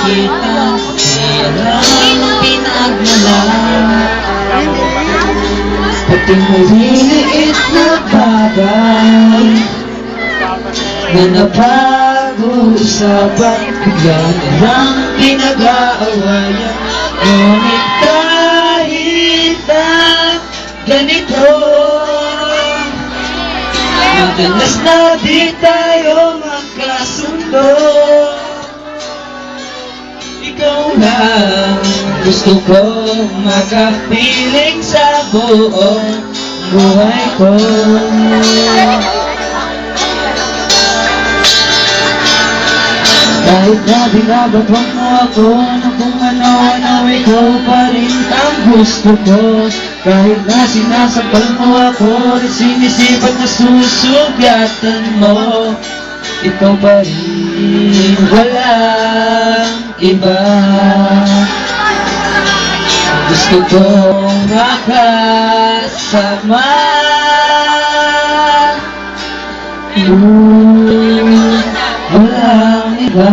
kita, hirang pinagmalan. Pati maliliit na bagay na napag-uusapan, bigla na lang pinag-aawayan. Ngunit kahit na ganito, madalas na di tayo magkasundo. Ikaw lang gusto kong makapiling sa buong buhay ko. Kahit na binababang mo ako na kung ano-ano, ikaw pa rin ang gusto ko. Kahit na sinasapal mo ako, sinisipat na susugatan mo, ikaw pa rin, walang iba. Gusto kong makasama, walang iba.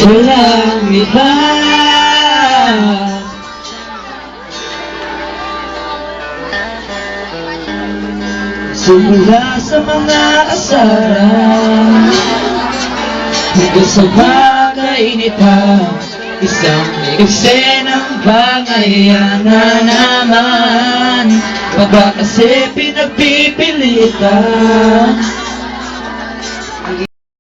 Walang iba. Simula sa mga asaran hanggang sa pagkainitan, isang eksenang bangayan na naman. Baka kasi pinagpipilitan